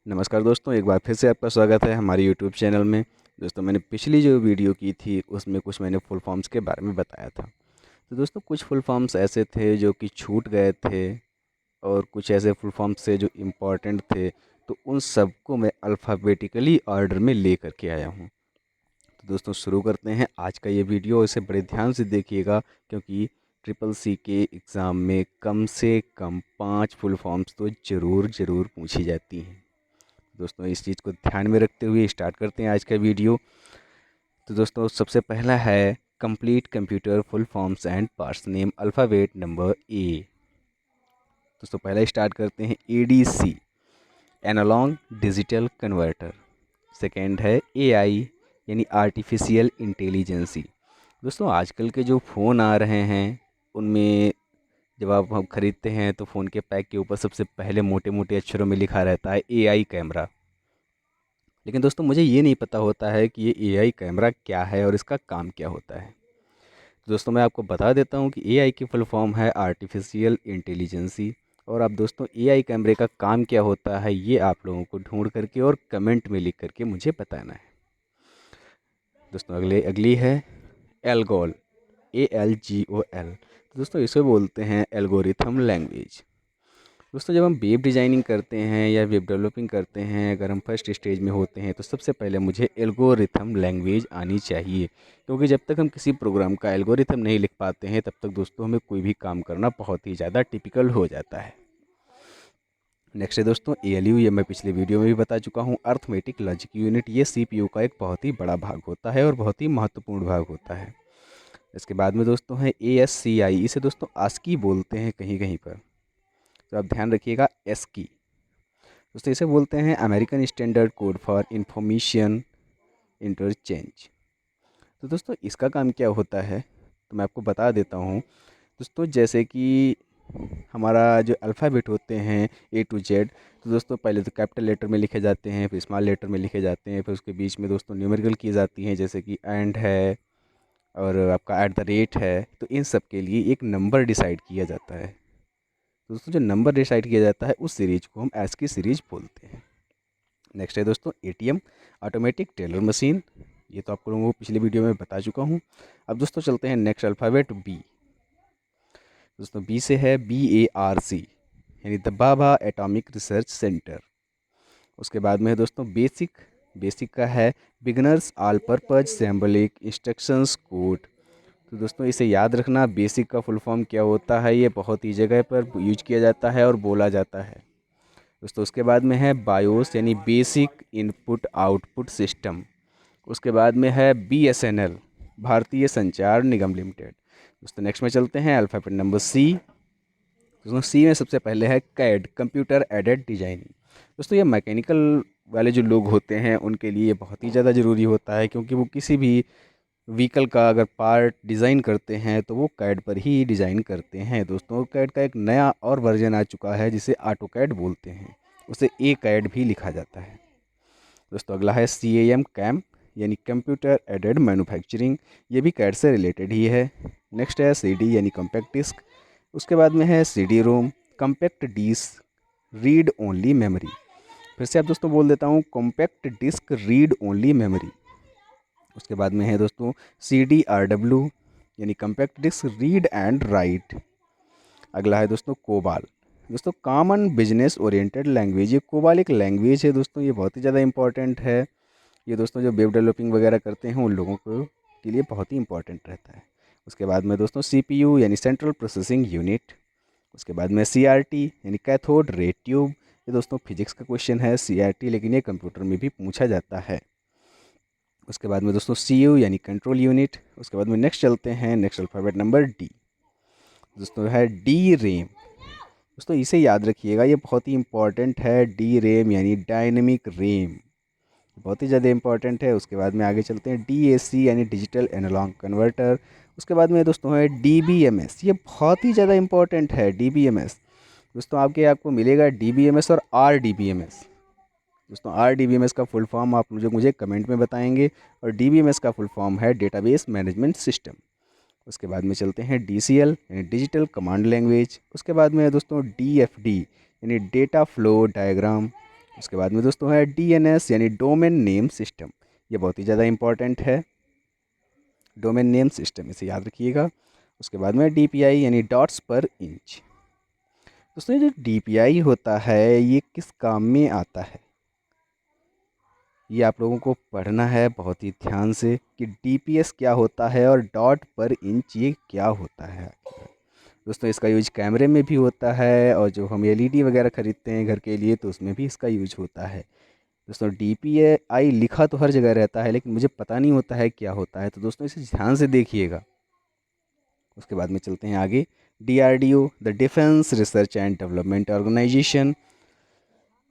नमस्कार दोस्तों, एक बार फिर से आपका स्वागत है हमारे यूट्यूब चैनल में। दोस्तों, मैंने पिछली जो वीडियो की थी उसमें कुछ मैंने फुल फॉर्म्स के बारे में बताया था। तो दोस्तों, कुछ फुल फॉर्म्स ऐसे थे जो कि छूट गए थे और कुछ ऐसे फुल फॉर्म्स थे जो इम्पॉर्टेंट थे। तो उन सबको मैं अल्फ़ाबेटिकली ऑर्डर में ले करके आया हूँ। तो दोस्तों, शुरू करते हैं आज का ये वीडियो। इसे बड़े ध्यान से देखिएगा क्योंकि ट्रिपल सी के एग्ज़ाम में कम से कम 5 फुल फॉर्म्स तो ज़रूर पूछी जाती हैं। दोस्तों, इस चीज़ को ध्यान में रखते हुए स्टार्ट करते हैं आज का वीडियो। तो दोस्तों, सबसे पहला है complete computer full forms and parts name alphabet number A. दोस्तों, पहला स्टार्ट करते हैं ADC, analog digital converter. Second है एआई यानी आर्टिफिशियल इंटेलिजेंसी। दोस्तों, आजकल के जो फ़ोन आ रहे हैं उनमें जब आप हम ख़रीदते हैं तो फ़ोन के पैक के ऊपर सबसे पहले मोटे मोटे अक्षरों में लिखा रहता है एआई कैमरा। लेकिन दोस्तों, मुझे ये नहीं पता होता है कि ये एआई कैमरा क्या है और इसका काम क्या होता है। दोस्तों, मैं आपको बता देता हूँ कि एआई की फुल फॉर्म है आर्टिफिशियल इंटेलिजेंसी। और अब दोस्तों, एआई कैमरे का काम क्या होता है ये आप लोगों को ढूंढ करके और कमेंट में लिख करके मुझे बताना है। दोस्तों, अगली है एल्गोल, ALGOL। दोस्तों, इसे बोलते हैं एल्गोरिथम लैंग्वेज। दोस्तों, जब हम वेब डिज़ाइनिंग करते हैं या वेब डेवलपिंग करते हैं, अगर हम फर्स्ट स्टेज में होते हैं तो सबसे पहले मुझे एल्गोरिथम लैंग्वेज आनी चाहिए, क्योंकि जब तक हम किसी प्रोग्राम का एल्गोरिथम नहीं लिख पाते हैं तब तक दोस्तों हमें कोई भी काम करना बहुत ही ज़्यादा टिपिकल हो जाता है। नेक्स्ट है दोस्तों ALU। ये मैं पिछले वीडियो में भी बता चुका हूँ, अर्थमेटिक लॉजिक यूनिट। ये CPU का एक बहुत ही बड़ा भाग होता है और बहुत ही महत्वपूर्ण भाग होता है। इसके बाद में दोस्तों है ASCI। इसे दोस्तों ASCII बोलते हैं कहीं कहीं पर, तो आप ध्यान रखिएगा ASCII। दोस्तों, इसे बोलते हैं American standard code for information interchange. तो दोस्तों, इसका काम क्या होता है तो मैं आपको बता देता हूँ। दोस्तों, जैसे कि हमारा जो अल्फ़ाबेट होते हैं A to Z, तो दोस्तों पहले तो कैपिटल लेटर में लिखे जाते हैं, फिर स्मॉल लेटर में लिखे जाते हैं, फिर उसके बीच में दोस्तों न्यूमेरिकल की जाती हैं, जैसे कि एंड है और आपका @ है। तो इन सब के लिए एक नंबर डिसाइड किया जाता है। तो दोस्तों, जो नंबर डिसाइड किया जाता है उस सीरीज को हम ASCII सीरीज बोलते हैं। नेक्स्ट है दोस्तों ATM, ऑटोमेटिक टेलर मशीन। ये तो आप लोगों को पिछले वीडियो में बता चुका हूँ। अब दोस्तों चलते हैं नेक्स्ट अल्फ़ाबेट B। दोस्तों, B से है BARC यानी the Baba atomic research centre. उसके बाद में है दोस्तों बेसिक। बेसिक का है beginners all purpose symbolic instructions code. तो दोस्तों, इसे याद रखना, बेसिक का फुल फॉर्म क्या होता है ये बहुत ही जगह पर यूज किया जाता है और बोला जाता है। दोस्तों, उसके बाद में है बायोस यानी बेसिक इनपुट आउटपुट सिस्टम। उसके बाद में है BSNL, भारतीय संचार निगम लिमिटेड। दोस्तों, नेक्स्ट में चलते हैं अल्फ़ाबेट नंबर C। दोस्तों, C में सबसे पहले है CAD, कंप्यूटर एडेड डिजाइनिंग। दोस्तों, ये मैकेनिकल वाले जो लोग होते हैं उनके लिए बहुत ही ज़्यादा ज़रूरी होता है, क्योंकि वो किसी भी व्हीकल का अगर पार्ट डिज़ाइन करते हैं तो वो कैड पर ही डिज़ाइन करते हैं। दोस्तों, कैड का एक नया और वर्जन आ चुका है जिसे ऑटोकैड बोलते हैं, उसे ACAD भी लिखा जाता है। दोस्तों, अगला है CAM यानी कंप्यूटर एडेड मैन्युफैक्चरिंग। ये भी कैड से रिलेटेड ही है। नेक्स्ट है CD यानी कॉम्पैक्ट डिस्क। उसके बाद में है CD-ROM, compact disc read only memory. फिर से आप दोस्तों बोल देता हूँ, compact disc read only memory. उसके बाद में है दोस्तों CDRW यानी compact disc read and write. अगला है दोस्तों कोबाल। दोस्तों, कॉमन बिजनेस ओरिएंटेड लैंग्वेज। ये कोबाल एक लैंग्वेज है दोस्तों, ये बहुत ही ज़्यादा इंपॉर्टेंट है। ये दोस्तों जो वेब डेवलपिंग वगैरह करते हैं उन लोगों को के लिए बहुत ही इंपॉर्टेंट रहता है। उसके बाद में दोस्तों CPU यानी सेंट्रल प्रोसेसिंग यूनिट। उसके बाद में CRT यानी कैथोड रे ट्यूब। ये दोस्तों फिजिक्स का क्वेश्चन है CRT, लेकिन ये कंप्यूटर में भी पूछा जाता है। उसके बाद में दोस्तों CU यानी कंट्रोल यूनिट। उसके बाद में नेक्स्ट चलते हैं नेक्स्ट अल्फ़ाबेट नंबर D। दोस्तों है DRAM। दोस्तों, इसे याद रखिएगा, ये बहुत ही इंपॉर्टेंट है। DRAM यानी डायनेमिक रैम, बहुत ही ज़्यादा इंपॉर्टेंट है। उसके बाद में आगे चलते हैं DAC यानी डिजिटल एनालॉग कन्वर्टर। उसके बाद में दोस्तों है DBMS, ये बहुत ही ज़्यादा इंपॉर्टेंट है। DBMS दोस्तों आपको मिलेगा DBMS और RDBMS। दोस्तों, RDBMS का फुल फॉर्म आप मुझे कमेंट में बताएंगे, और DBMS का फुल फॉर्म है डेटाबेस मैनेजमेंट सिस्टम। उसके बाद में चलते हैं DCL यानी डिजिटल कमांड लैंग्वेज। उसके बाद में है दोस्तों DFD यानी डेटा फ्लो डायग्राम। उसके बाद में दोस्तों है DNS यानी डोमेन नेम सिस्टम, ये बहुत ही ज़्यादा इंपॉर्टेंट है, डोमेन नेम सिस्टम, इसे याद रखिएगा। उसके बाद में DPI यानी डॉट्स पर इंच। दोस्तों ये जो DPI होता है ये किस काम में आता है, ये आप लोगों को पढ़ना है बहुत ही ध्यान से कि DPS क्या होता है और डॉट पर इंच ये क्या होता है। दोस्तों इसका यूज कैमरे में भी होता है और जो हम LED वगैरह ख़रीदते हैं घर के लिए तो उसमें भी इसका यूज होता है। दोस्तों DPI लिखा तो हर जगह रहता है लेकिन मुझे पता नहीं होता है क्या होता है, तो दोस्तों इसे ध्यान से देखिएगा। उसके बाद में चलते हैं आगे, DRDO the defence research and development organisation.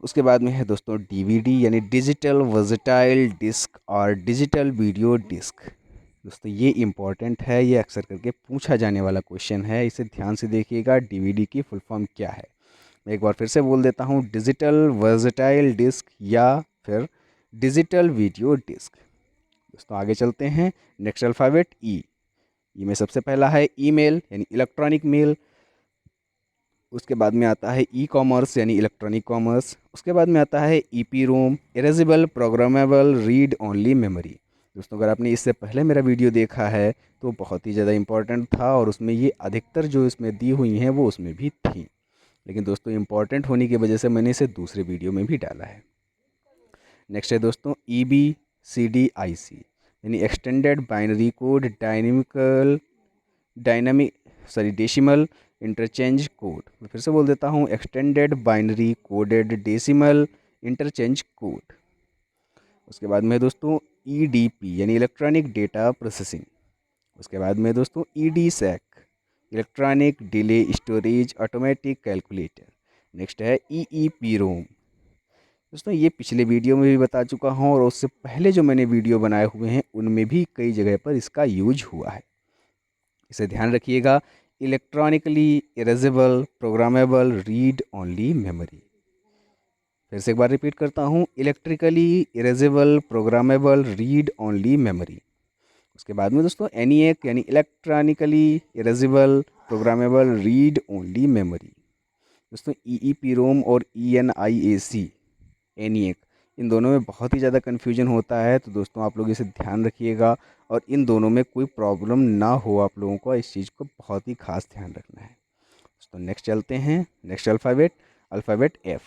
उसके बाद में है दोस्तों DVD यानी डिजिटल वर्सटाइल डिस्क और डिजिटल वीडियो डिस्क। दोस्तों ये इम्पॉर्टेंट है, ये अक्सर करके पूछा जाने वाला क्वेश्चन है, इसे ध्यान से देखिएगा। DVD की फुल फॉर्म क्या है, मैं एक बार फिर से बोल देता हूँ, डिजिटल वर्सटाइल डिस्क या फिर डिजिटल वीडियो डिस्क। दोस्तों आगे चलते हैं, नेक्स्ट अल्फ़ाबेट ई में सबसे पहला है ईमेल यानी इलेक्ट्रॉनिक मेल। उसके बाद में आता है ई-कॉमर्स यानी इलेक्ट्रॉनिक कॉमर्स। उसके बाद में आता है EPROM erasable programmable read only memory. दोस्तों अगर आपने इससे पहले मेरा वीडियो देखा है तो बहुत ही ज़्यादा इम्पॉर्टेंट था और उसमें ये अधिकतर जो इसमें दी हुई हैं वो उसमें भी थी, लेकिन दोस्तों इम्पॉर्टेंट होने की वजह से मैंने इसे दूसरे वीडियो में भी डाला है। नेक्स्ट है दोस्तों EBCDIC यानी extended binary code decimal interchange code. मैं फिर से बोल देता हूँ, extended binary coded decimal interchange code. उसके बाद में दोस्तों EDP यानी इलेक्ट्रॉनिक डेटा प्रोसेसिंग। उसके बाद में दोस्तों EDSAC electronic delay storage automatic calculator. Next है EEPROM। दोस्तों ये पिछले वीडियो में भी बता चुका हूँ और उससे पहले जो मैंने वीडियो बनाए हुए हैं उनमें भी कई जगह पर इसका यूज हुआ है, इसे ध्यान रखिएगा। Electronically erasable programmable read only memory. फिर से एक बार रिपीट करता हूँ, electrically erasable programmable read only memory. उसके बाद में दोस्तों ENIAC यानी electronically erasable programmable read only memory. दोस्तों EEPROM और ENIAC ENIAC इन दोनों में बहुत ही ज़्यादा कन्फ्यूजन होता है, तो दोस्तों आप लोग इसे ध्यान रखिएगा और इन दोनों में कोई प्रॉब्लम ना हो आप लोगों को, इस चीज़ को बहुत ही खास ध्यान रखना है। दोस्तों नेक्स्ट चलते हैं, नेक्स्ट अल्फ़ाबेट F।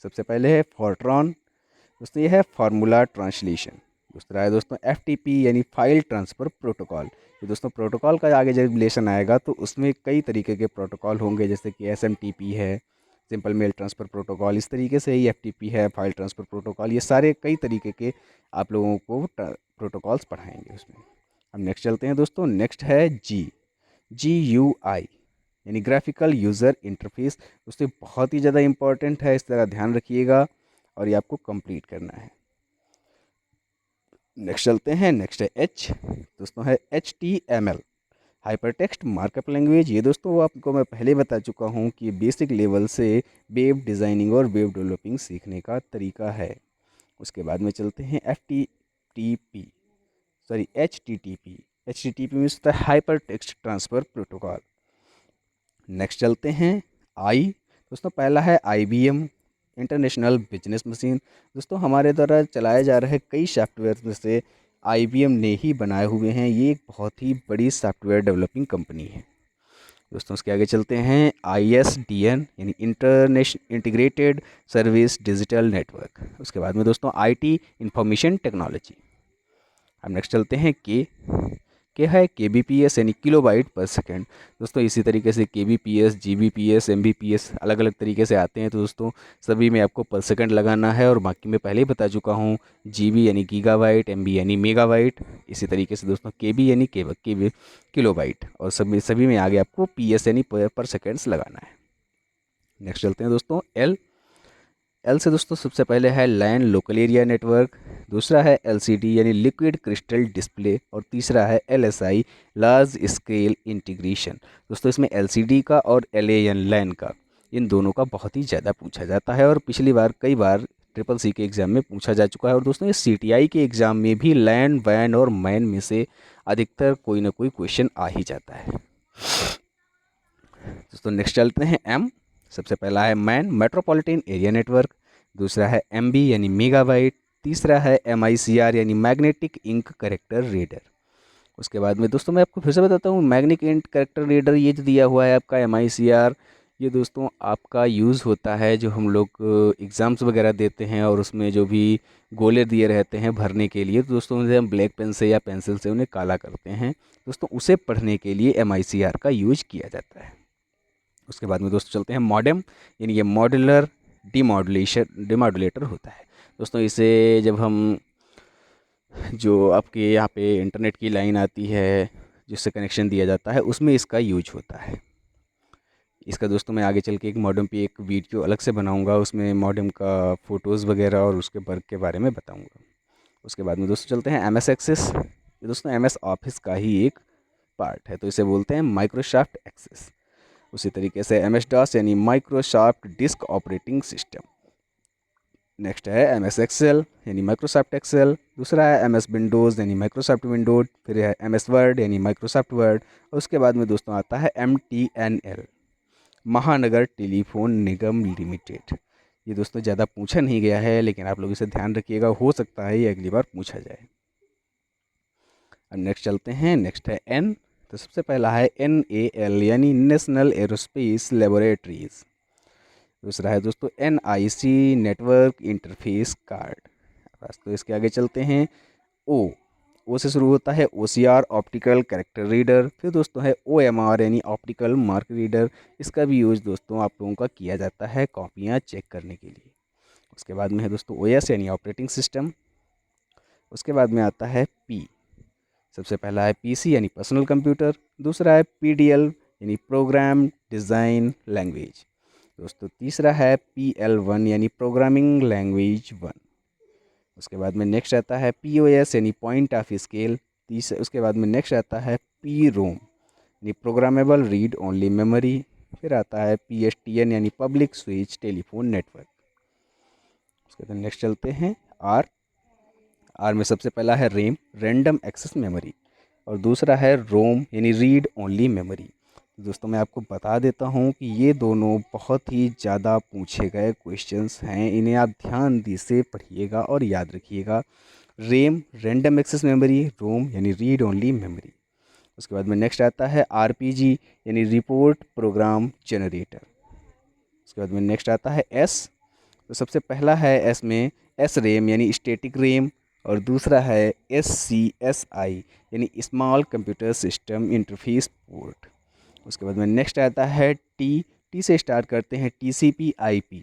सबसे पहले है फोर्ट्रॉन। दोस्तों ये है फार्मूला ट्रांसलेशन। दूसरा है दोस्तों FTP यानी फाइल ट्रांसफ़र प्रोटोकॉल। ये दोस्तों प्रोटोकॉल का आगे जब रिलेशन आएगा तो उसमें कई तरीके के प्रोटोकॉल होंगे, जैसे कि SMTP है, सिंपल मेल ट्रांसफ़र प्रोटोकॉल, इस तरीके से ही FTP है, फाइल ट्रांसफ़र प्रोटोकॉल, ये सारे कई तरीके के आप लोगों को प्रोटोकॉल्स पढ़ाएंगे उसमें। अब नेक्स्ट चलते हैं दोस्तों, नेक्स्ट है GUI यानी ग्राफिकल यूज़र इंटरफेस। दोस्तों बहुत ही ज़्यादा इंपॉर्टेंट है, इस तरह ध्यान रखिएगा और ये आपको कंप्लीट करना है। नेक्स्ट चलते हैं, नेक्स्ट है H। दोस्तों है HTML हाइपरटेक्स्ट मार्कअप लैंग्वेज। ये दोस्तों आपको मैं पहले बता चुका हूँ कि बेसिक लेवल से वेब डिज़ाइनिंग और वेब डेवलपिंग सीखने का तरीका है। उसके बाद में चलते हैं HTTP में होता है hyper text transfer protocol. Next चलते हैं दोस्तों पहला है IBM इंटरनेशनल बिजनेस मशीन। दोस्तों हमारे द्वारा चलाए जा रहे कई सॉफ्टवेयर में से IBM ने ही बनाए हुए हैं, ये एक बहुत ही बड़ी सॉफ्टवेयर डेवलपिंग कंपनी है। दोस्तों उसके आगे चलते हैं ISDN यानी इंटीग्रेटेड सर्विस डिजिटल नेटवर्क। उसके बाद में दोस्तों IT इंफॉर्मेशन टेक्नोलॉजी। अब नेक्स्ट चलते हैं के है KBPS यानी किलोबाइट पर सेकेंड। दोस्तों इसी तरीके से KBPS GBPS MBPS अलग अलग तरीके से आते हैं, तो दोस्तों सभी में आपको पर सेकेंड लगाना है और बाकी मैं पहले ही बता चुका हूँ, GB यानी गीगाबाइट, MB यानी मेगाबाइट, इसी तरीके से दोस्तों KB यानी किलोबाइट और सभी में आगे आपको PS यानी पर सेकेंड्स लगाना है। नेक्स्ट चलते हैं दोस्तों L से दोस्तों सबसे पहले है लैन लोकल एरिया नेटवर्क, दूसरा है LCD यानी लिक्विड क्रिस्टल डिस्प्ले और तीसरा है LSI लार्ज स्केल इंटीग्रेशन। दोस्तों इसमें LCD का और LAN लैन का, इन दोनों का बहुत ही ज़्यादा पूछा जाता है और पिछली बार कई बार CCC के एग्ज़ाम में पूछा जा चुका है और दोस्तों ये CTI के एग्ज़ाम में भी लैन वैन और मैन में से अधिकतर कोई ना कोई क्वेश्चन आ ही जाता है। दोस्तों नेक्स्ट चलते हैं M। सबसे पहला है मैन मेट्रोपॉलिटन एरिया नेटवर्क, दूसरा है MB यानी मेगाबाइट, तीसरा है MICR यानी मैग्नेटिक इंक करेक्टर रीडर। उसके बाद में दोस्तों मैं आपको फिर से बताता हूँ, मैग्नेटिक इंक करेक्टर रीडर ये जो दिया हुआ है आपका MICR, ये दोस्तों आपका यूज़ होता है जो हम लोग एग्ज़ाम्स वगैरह देते हैं और उसमें जो भी गोले दिए रहते हैं भरने के लिए, तो दोस्तों उन्हें हम ब्लैक पेन से या पेंसिल से उन्हें काला करते हैं, दोस्तों उसे पढ़ने के लिए MICR का यूज किया जाता है। उसके बाद में दोस्तों चलते हैं मॉडेम, यानी ये मॉड्यूलर डिमॉड्यूलेटर होता है। दोस्तों इसे जब हम जो आपके यहाँ पे इंटरनेट की लाइन आती है जिससे कनेक्शन दिया जाता है उसमें इसका यूज होता है। इसका दोस्तों मैं आगे चल के एक मॉडेम पे एक वीडियो अलग से बनाऊंगा, उसमें मॉडेम का फ़ोटोज़ वगैरह और उसके वर्क के बारे में बताऊंगा। उसके बाद में दोस्तों चलते हैं MS एक्सेस। ये दोस्तों MS ऑफिस का ही एक पार्ट है, तो इसे बोलते हैं माइक्रोसॉफ्ट एक्सेस। उसी तरीके से MS DOS यानी Microsoft disk operating system. Next है MS एक्सेल यानी माइक्रोसॉफ्ट एक्सेल। दूसरा है MS विंडोज़ यानी माइक्रोसॉफ्ट विंडोज़। फिर है MS वर्ड यानी माइक्रोसॉफ्ट वर्ड। और उसके बाद में दोस्तों आता है MTNL, महानगर टेलीफोन निगम लिमिटेड। ये दोस्तों ज़्यादा पूछा नहीं गया है, लेकिन आप लोग इसे ध्यान रखिएगा, हो सकता है ये अगली बार पूछा जाए। अब नेक्स्ट चलते हैं, नेक्स्ट है N। तो सबसे पहला है NAL यानी नेशनल एरोस्पेस लेबोरेटरीज़। दूसरा है दोस्तों NIC नेटवर्क इंटरफेस कार्ड। बस तो इसके आगे चलते हैं O से शुरू होता है OCR ऑप्टिकल कैरेक्टर रीडर। फिर दोस्तों है OMR यानी ऑप्टिकल मार्क रीडर। इसका भी यूज़ दोस्तों आप लोगों का किया जाता है कॉपियाँ चेक करने के लिए। उसके बाद में है दोस्तों OS यानी ऑपरेटिंग सिस्टम। उसके बाद में आता है P। सबसे पहला है PC यानी पर्सनल कंप्यूटर। दूसरा है PDL यानी प्रोग्राम डिज़ाइन लैंग्वेज। दोस्तों तीसरा है PL1 यानी प्रोग्रामिंग लैंग्वेज 1। उसके बाद में नेक्स्ट आता है POS यानी पॉइंट ऑफ स्केल। उसके बाद में नेक्स्ट आता है PROM यानी प्रोग्रामेबल रीड ओनली मेमोरी। फिर आता है PSTN यानी पब्लिक स्विच टेलीफोन नेटवर्क। उसके बाद नेक्स्ट चलते हैं R में सबसे पहला है रैम रैंडम एक्सेस मेमोरी, और दूसरा है रोम यानी रीड ओनली मेमोरी। दोस्तों मैं आपको बता देता हूँ कि ये दोनों बहुत ही ज़्यादा पूछे गए क्वेश्चंस हैं, इन्हें आप ध्यान से पढ़िएगा और याद रखिएगा। रैम रैंडम एक्सेस मेमोरी, रोम यानी रीड ओनली मेमोरी। उसके बाद में नेक्स्ट आता है RPG यानी रिपोर्ट प्रोग्राम जनरेटर। उसके बाद में नेक्स्ट आता है S। तो सबसे पहला है S में SRAM यानी स्टैटिक रैम, और दूसरा है SCSI यानी small computer system interface port. उसके बाद में नेक्स्ट आता है T से स्टार्ट करते हैं TCP/IP।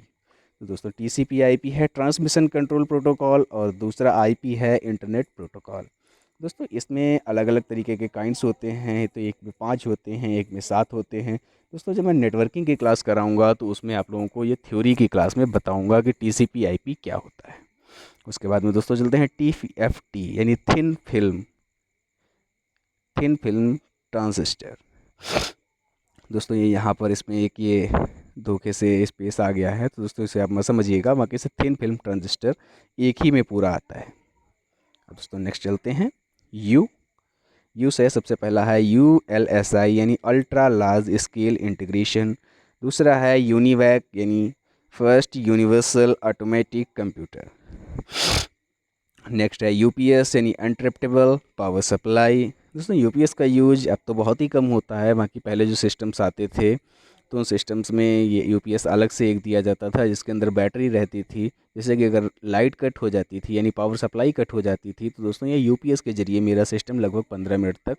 तो दोस्तों TCP/IP है ट्रांसमिशन कंट्रोल प्रोटोकॉल, और दूसरा IP है इंटरनेट प्रोटोकॉल। दोस्तों इसमें अलग अलग तरीके के काइंड्स होते हैं, तो एक में 5 होते हैं, एक में 7 होते हैं। दोस्तों जब मैं नेटवर्किंग की क्लास कराऊंगा तो उसमें आप लोगों को ये थ्योरी की क्लास में बताऊंगा कि TCP/IP क्या होता है। उसके बाद में दोस्तों चलते हैं TFT यानी थिन फिल्म ट्रांजिस्टर। दोस्तों ये यहाँ पर इसमें एक ये धोखे से स्पेस आ गया है, तो दोस्तों इसे आप मत समझिएगा, बाकी से थिन फिल्म ट्रांजिस्टर एक ही में पूरा आता है। अब दोस्तों नेक्स्ट चलते हैं यू से सबसे पहला है ULSI यानी अल्ट्रा लार्ज स्केल इंटीग्रेशन। दूसरा है यूनिवैक यानी first universal automatic computer. Next है UPS यानी अनट्रैप्टेबल पावर सप्लाई। दोस्तों UPS का यूज अब तो बहुत ही कम होता है, बाकी पहले जो सिस्टम्स आते थे तो उन सिस्टम्स में ये UPS अलग से एक दिया जाता था जिसके अंदर बैटरी रहती थी, जैसे कि अगर लाइट कट हो जाती थी यानी पावर सप्लाई कट हो जाती थी तो दोस्तों ये UPS के ज़रिए मेरा सिस्टम लगभग 15 मिनट तक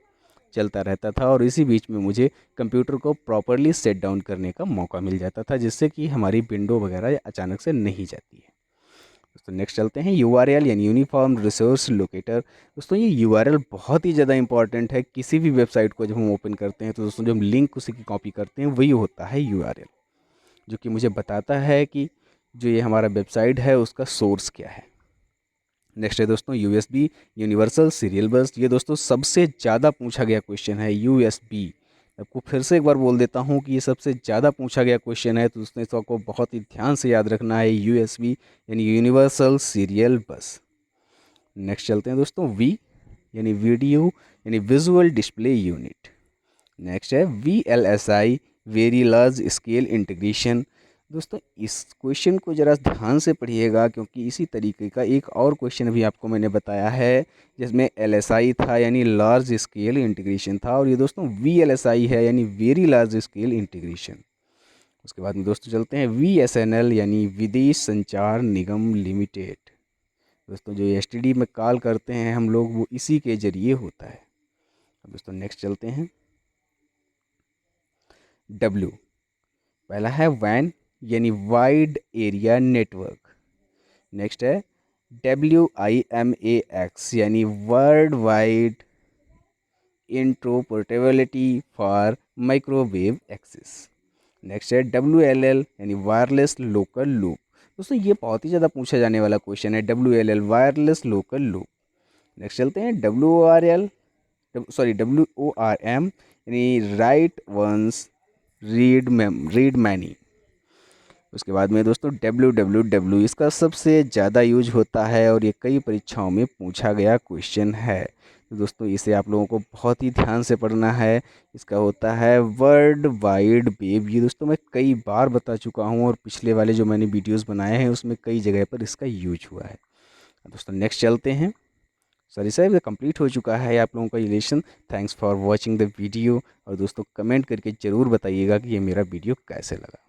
चलता रहता था, और इसी बीच में मुझे कंप्यूटर को प्रॉपरली सेट डाउन करने का मौका मिल जाता था, जिससे कि हमारी विंडो वगैरह अचानक से नहीं जाती है। दोस्तों नेक्स्ट चलते हैं URL यानी यूनिफॉर्म रिसोर्स लोकेटर। दोस्तों ये URL बहुत ही ज़्यादा इंपॉर्टेंट है। किसी भी वेबसाइट को जब हम ओपन करते हैं तो दोस्तों जो हम लिंक उसी की कॉपी करते हैं वही होता है URL, जो कि मुझे बताता है कि जो ये हमारा वेबसाइट है उसका सोर्स क्या है। नेक्स्ट है दोस्तों USB यूनिवर्सल सीरियल बस। ये दोस्तों सबसे ज़्यादा पूछा गया क्वेश्चन है USB। आपको फिर से एक बार बोल देता हूँ कि ये सबसे ज़्यादा पूछा गया क्वेश्चन है, तो दोस्तों इसको बहुत ही ध्यान से याद रखना है, USB यानी यूनिवर्सल सीरियल बस। नेक्स्ट चलते हैं दोस्तों V यानी वीडियो यानी विजुअल डिस्प्ले यूनिट। नेक्स्ट है VLSI very large scale integration. दोस्तों इस क्वेश्चन को ज़रा ध्यान से पढ़िएगा, क्योंकि इसी तरीके का एक और क्वेश्चन भी आपको मैंने बताया है जिसमें LSI था यानी लार्ज स्केल इंटीग्रेशन था, और ये दोस्तों VLSI है यानी वेरी लार्ज स्केल इंटीग्रेशन। उसके बाद में दोस्तों चलते हैं VSNL यानी विदेश संचार निगम लिमिटेड। दोस्तों जो STD में कॉल करते हैं हम लोग वो इसी के ज़रिए होता है। अब दोस्तों नेक्स्ट चलते हैं W। पहला है वैन यानी वाइड एरिया नेटवर्क। नेक्स्ट है WIMAX यानी world wide interoperability for microwave access. Next है WLL यानी वायरलेस लोकल लूप। दोस्तों ये बहुत ही ज़्यादा पूछा जाने वाला क्वेश्चन है, WLL wireless local loop. Next चलते हैं WORM यानी राइट वंस रीड मैनी। उसके बाद में दोस्तों WWW इसका सबसे ज़्यादा यूज होता है और ये कई परीक्षाओं में पूछा गया क्वेश्चन है। तो दोस्तों इसे आप लोगों को बहुत ही ध्यान से पढ़ना है। इसका होता है वर्ल्ड वाइड वेब। ये दोस्तों मैं कई बार बता चुका हूँ और पिछले वाले जो मैंने वीडियोस बनाए हैं उसमें कई जगह पर इसका यूज हुआ है। दोस्तों नेक्स्ट चलते हैं। सॉरी सर, ये कंप्लीट हो चुका है आप लोगों का ये lesson. Thanks for watching the video. और दोस्तों कमेंट करके ज़रूर बताइएगा कि ये मेरा वीडियो कैसे लगा।